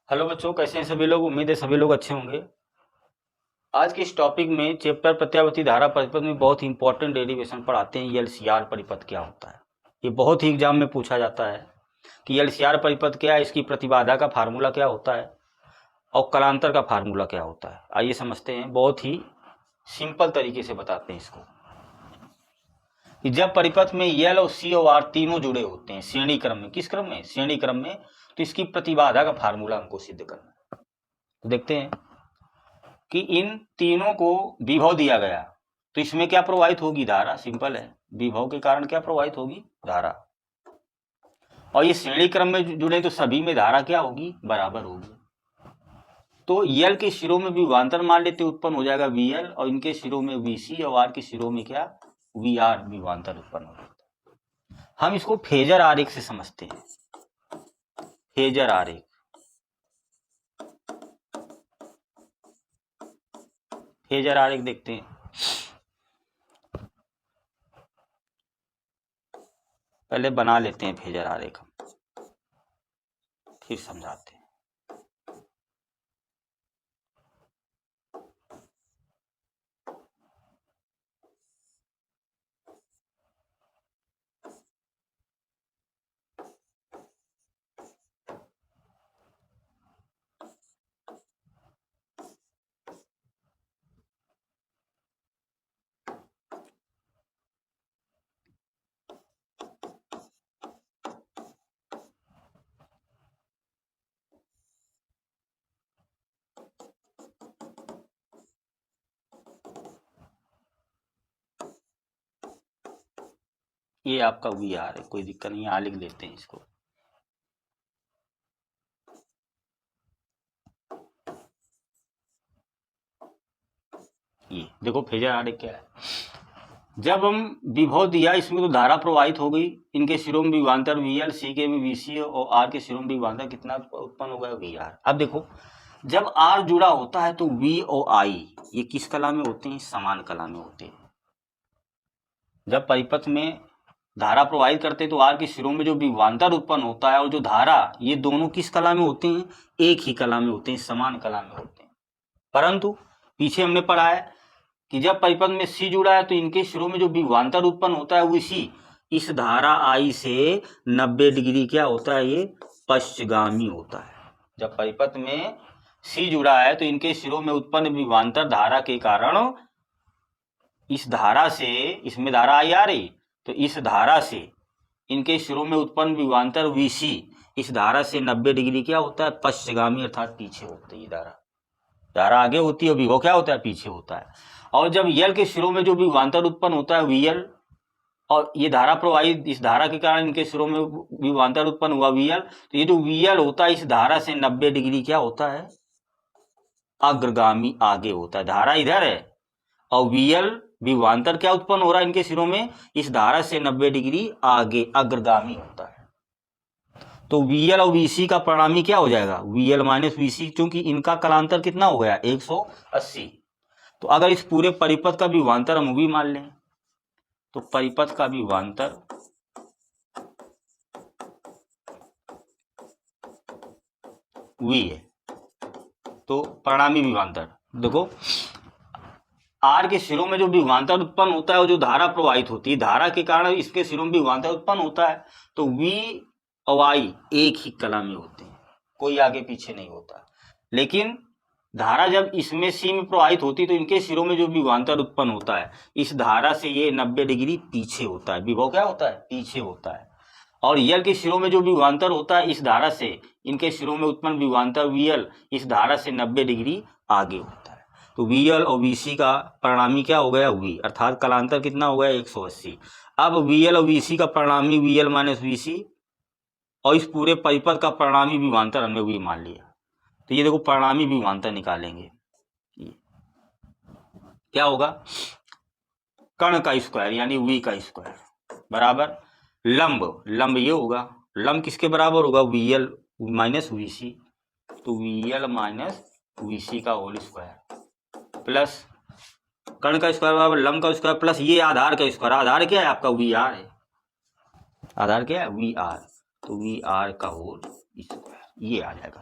Hello बच्चों, कैसे हैं सभी लोग। उम्मीद है सभी लोग अच्छे होंगे। आज के इस टॉपिक में चैप्टर प्रत्यावर्ती धारा परिपथ में बहुत ही इंपॉर्टेंट डेरिवेशन पढ़ाते हैं। एलसीआर परिपथ क्या होता है। ये बहुत ही एग्जाम में पूछा जाता है कि एलसीआर परिपथ क्या है, इसकी प्रतिबाधा का फार्मूला क्या होता है और कलांतर का फार्मूला क्या होता है। आइए समझते हैं, बहुत ही सिंपल तरीके से बताते हैं इसको। कि जब परिपथ में एल और सी और आर तीनों जुड़े होते हैं श्रेणी क्रम में, किस क्रम में, श्रेणी क्रम में, तो इसकी प्रतिबाधा का फार्मूला हमको सिद्ध करना है। तो देखते हैं कि इन तीनों को विभव दिया गया तो इसमें क्या प्रवाहित होगी, धारा। सिंपल है, विभव के कारण क्या प्रवाहित होगी, धारा। और ये श्रेणी क्रम में जुड़े तो सभी में धारा क्या होगी, बराबर होगी। तो यल के शिरों में विभवांतर मान लेते उत्पन्न हो जाएगा वीएल, और इनके शिरों में वीसी, और आर के शिरों में क्या, वी आर विभवांतर उत्पन्न हो जाता है। हम इसको फेजर आरेख से समझते हैं। फेजर आरेख, फेजर आरेख देखते हैं। पहले बना लेते हैं फेजर आरेख, फिर समझाते हैं। ये आपका वी आर है, कोई दिक्कत नहीं है, यहाँ लिख लेते हैं इसको। ये देखो फेजर आरेख क्या है। जब हम विभव दिया, इसमें तो धारा प्रवाहित हो गई, इनके सिरों में विभवांतर वीएल, सी के में वीसी और आर के सिरों में विभवांतर कितना उत्पन्न हो गया, वी आर। अब देखो, जब आर जुड़ा होता है तो वी और आई ये किस कला में होते हैं, समान कला में होते हैं। जब परिपथ में धारा प्रवाहित करते हैं तो आर के सिरों में जो विभवांतर उत्पन्न होता है और जो धारा, ये दोनों किस कला में होते हैं, एक ही कला में होते हैं, समान कला में होते हैं। परंतु पीछे हमने पढ़ा है कि जब परिपथ में सी जुड़ा है तो इनके सिरों में जो विभवांतर उत्पन्न होता है वो इस धारा आई से 90 डिग्री क्या होता है, ये पश्चगामी होता है। जब परिपथ में सी जुड़ा है तो इनके सिरों में उत्पन्न विभवांतर धारा के कारण इस धारा से, इसमें धारा आई आ रही, तो इस धारा से इनके सिरों में उत्पन्न विभवांतर वीसी इस धारा से 90 डिग्री क्या होता है, पश्चगामी, अर्थात पीछे होती है धारा। धारा आगे होती है, विभव क्या होता है, पीछे होता है। और जब यल के सिरों में जो विभवांतर उत्पन्न होता है वीएल, और ये धारा प्रवाहित, इस धारा के कारण इनके सिरों में विभवांतर उत्पन्न हुआ वीएल, तो ये जो वीएल होता है इस धारा से 90 डिग्री क्या होता है, अग्रगामी, आगे होता है। धारा इधर है और वीएल विभवांतर क्या उत्पन्न हो रहा है इनके सिरों में, इस धारा से 90 डिग्री आगे, अग्रगामी होता है। तो वीएल और वीसी का परिणामी क्या हो जाएगा, वीएल माइनस वीसी, क्योंकि इनका कलांतर कितना हो गया, 180। तो अगर इस पूरे परिपथ का विभवांतर हम भी मान लें, तो परिपथ का विभवांतर वी है, तो परिणामी विभवांतर देखो, आर के सिरों में जो विभवांतर उत्पन्न होता है और जो धारा प्रवाहित होती है, धारा के कारण इसके सिरों में विभवांतर उत्पन्न होता है, तो वी और आई एक ही कला में होते हैं, कोई आगे पीछे नहीं होता। लेकिन धारा जब इसमें सी में प्रवाहित होती है तो इनके सिरों में जो विभवांतर उत्पन्न होता है इस धारा से ये 90 डिग्री पीछे होता है, विभव क्या होता है, पीछे होता है। और यल के सिरों में जो विभवांतर होता है इस धारा से इनके सिरों में उत्पन्न विभवांतर वीएल इस धारा से 90 डिग्री आगे होता है। तो वीएल और वीसी का परिणामी क्या हो गया, वी, अर्थात कलांतर कितना हो गया, 180। अब वीएल और वीसी का परिणामी वीएल माइनस वीसी, और इस पूरे परिपथ का परिणामी विभवांतर हमने वी मान लिया। तो ये देखो परिणामी विभवांतर निकालेंगे, ये क्या होगा, कर्ण का स्क्वायर यानी वी का स्क्वायर बराबर लंब, लंब ये होगा, लंब किसके बराबर होगा, वीएल माइनस वीसी, तो वीएल माइनस वीसी का होल स्क्वायर प्लस कर्ण का स्क्वायर बराबर लंब का स्क्वायर प्लस ये आधार का स्क्वायर। आधार क्या है आपका, वी आर है, आधार क्या है, वी आर, तो वी आर का होल स्क्वायर, ये आ जाएगा।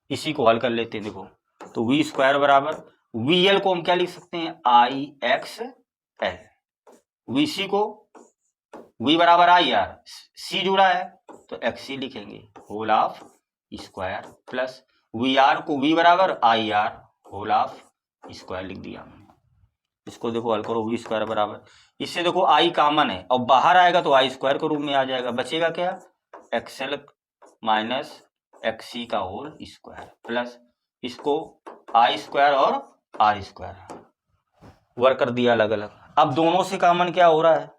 इसी को हल कर लेते हैं। देखो तो वी स्क्वायर बराबर वी एल को हम क्या लिख सकते हैं, आई एक्स एल, वी सी को वी बराबर आई आर, सी जुड़ा है तो एक्स सी लिखेंगे whole of square, plus V R को वी बराबर I R whole of square लिख दिया हमने। इसको देखो हल करो, वी स्क्वायर बराबर, इससे देखो आई कॉमन है और बाहर आएगा तो आई स्क्वायर के रूप में आ जाएगा, बचेगा क्या, एक्सएल माइनस एक्स सी का होल स्क्वायर, प्लस इसको आई स्क्वायर और आर स्क्वायर वर्क कर दिया अलग अलग। अब दोनों से कॉमन क्या हो रहा है,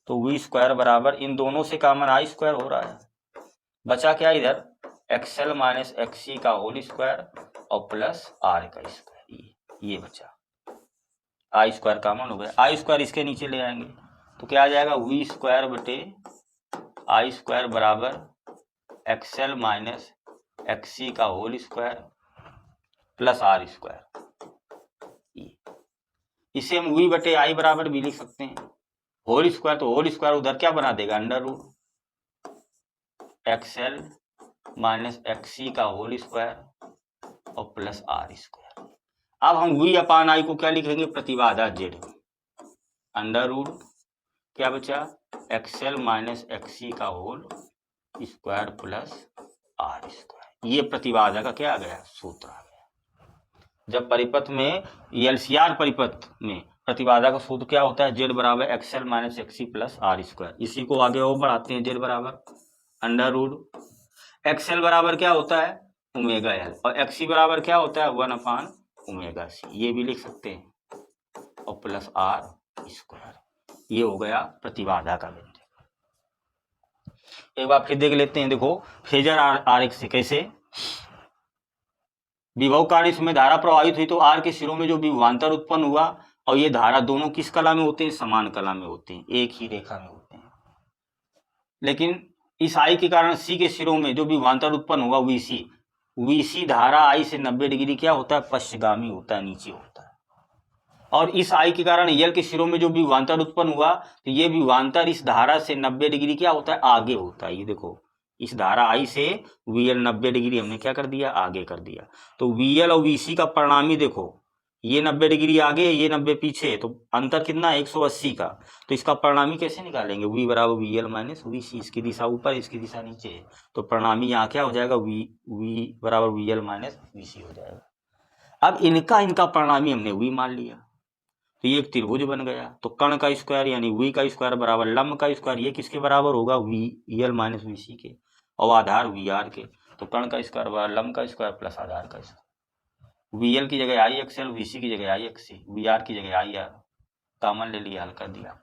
तो वी स्क्वायर बराबर इन दोनों से कॉमन आई स्क्वायर हो रहा है, बचा क्या इधर, एक्सएल माइनस एक्स सी का होल स्क्वायर और प्लस आर का स्क्वायर, ये बचा, आई स्क्वायर कॉमन हो गया, आई स्क्वायर इसके नीचे ले आएंगे तो क्या आ जाएगा, वी स्क्वायर बटे आई स्क्वायर बराबर एक्सएल माइनस एक्स सी का whole square plus R square, इसे हम वी बटे आई बराबर भी लिख सकते हैं, होल स्क्वायर तो होल स्क्वायर उधर क्या बना देगा, under root XL minus X C का होल स्क्वायर और प्लस आर स्क्वायर। अब हम वी अपान आई को क्या लिखेंगे, प्रतिबाधा जेड, अंडर रूट क्या बचा, एक्सएल माइनस एक्स सी का whole square plus R square, ये प्रतिबाधा का क्या आ गया, सूत्र आ गया। जब परिपथ में एलसीआर परिपथ में प्रतिबाधा का सूत्र क्या होता है, जेड बराबर XL minus X C plus R square, इसी को आगे और बढ़ाते हैं, जेड बराबर अंडर रूट एक्सएल बराबर क्या होता है, ओमेगा एल, और एक्स सी बराबर क्या होता है, 1 अपान ओमेगा सी, ये भी लिख सकते हैं, और प्लस आर स्क्वायर, ये हो गया प्रतिबाधा का व्यंजक। एक बार फिर देख लेते हैं, देखो फेजर आरेख से कैसे, विभव कार्य इसमें धारा प्रवाहित हुई तो आर के सिरों में जो विभवांतर उत्पन्न हुआ, और ये धारा दोनों किस कला में होते हैं, समान कला में होते हैं, एक ही रेखा में होते हैं, लेकिन इस आई के कारण सी के सिरों में जो विभवांतर उत्पन्न हुआ वीसी धारा आई से 90 डिग्री क्या होता है, पश्चिमगामी होता है, नीचे होता है, और इस आई के कारण यल के सिरों में जो विभवांतर उत्पन्न हुआ तो ये विभवांतर इस धारा से 90 डिग्री क्या होता है, आगे होता है, ये देखो इस धारा आई से वीएल 90 डिग्री हमने क्या कर दिया, आगे कर दिया, तो वीएल और वीसी का परिणामी देखो, ये 90 डिग्री आगे, ये 90 पीछे, तो अंतर कितना है, 180 का, तो इसका परिणामी कैसे निकालेंगे, वी बराबर वीएल माइनस वीसी, इसकी दिशा ऊपर इसकी दिशा नीचे है, तो परिणामी यहाँ क्या हो जाएगा, वी बराबर वीएल माइनस वीसी हो जाएगा। अब इनका परिणामी हमने वी मान लिया तो ये एक त्रिभुज बन गया, तो कर्ण का स्क्वायर यानी वी का स्क्वायर बराबर लंब का स्क्वायर, ये किसके बराबर होगा, वीएल माइनस वीसी के, और आधार वी आर के, तो कर्ण का स्क्वायर बराबर लंब का स्क्वायर प्लस आधार का स्क्वायर, वीएल की जगह आई एक्सएल, वीसी की जगह आई एक्ससी, वी आर की जगह आई आर, कॉमन ले लिया, हल कर दिया।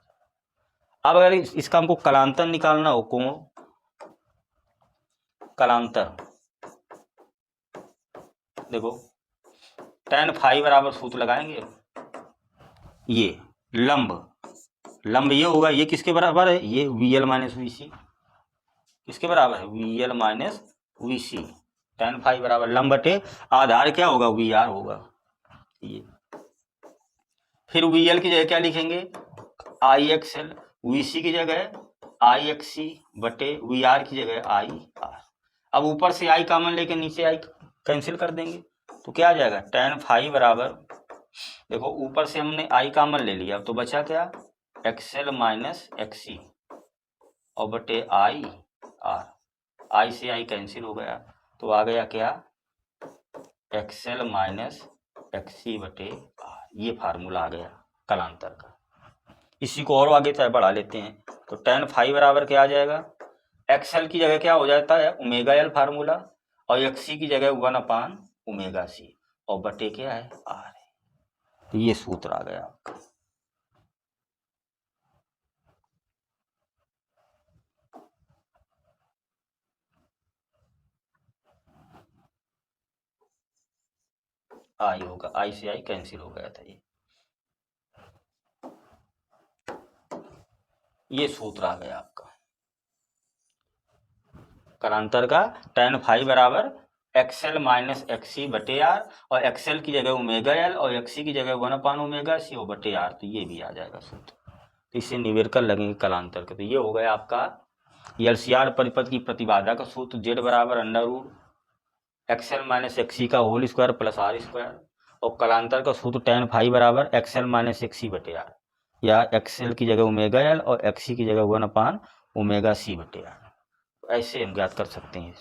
अब अगर इसका हमको कलांतर निकालना हो, कोण कलांतर, देखो tan फाई बराबर सूत्र लगाएंगे, ये लंब ये होगा, ये किसके बराबर है, ये वीएल माइनस वीसी, किसके बराबर है, VL minus VC, tan phi बराबर लंब बटे आधार क्या होगा, वी आर होगा, ये फिर वीएल की जगह क्या लिखेंगे, आई एक्सएल, वीसी की जगह आई एक्ससी बटे वी आर की जगह आई आर। अब ऊपर से आई कॉमन लेके नीचे आई कैंसिल कर देंगे तो क्या आ जाएगा, tan फाई बराबर, देखो ऊपर से हमने आई कॉमन ले लिया, तो बचा क्या, एक्सएल माइनस एक्ससी और बटे आई आर, आई से आई कैंसिल हो गया तो आ गया क्या, एक्सएल माइनस एक्ससी बटे आर, ये फार्मूला आ गया कलांतर का। इसी को और आगे चाहे बढ़ा लेते हैं, तो tan फाई बराबर क्या आ जाएगा, एक्सएल की जगह क्या हो जाता है, ओमेगा एल फार्मूला, और एक्ससी की जगह 1 अपान ओमेगा सी, और बटे क्या है, आर है, तो ये सूत्र आ गया आपका। आई होगा, आई से आई कैंसिल हो गया था, ये सूत्र आ गया आपका कलांतर का, tan फाई बराबर एक्सएल माइनस एक्ससी बटे आर, और एक्सएल की जगह ओमेगा एल और एक्ससी की जगह 1 अपान ओमेगा सी और बटे आर, तो ये भी आ जाएगा सूत्र, तो इससे निवेरकर लगेंगे कलांतर का। तो ये हो गया आपका एलसीआर परिपथ की प्रतिबाधा का सूत्र, जेड बराबर under root XL minus XC का whole square plus R square, और कालांतर का सूत्र tan फाई बराबर एक्सएल माइनस एक्सी बटे आर, या एक्सएल की जगह ओमेगा एल और एक्सी की जगह 1/ओमेगा सी बटे आर। ऐसे हम ज्ञात कर सकते हैं।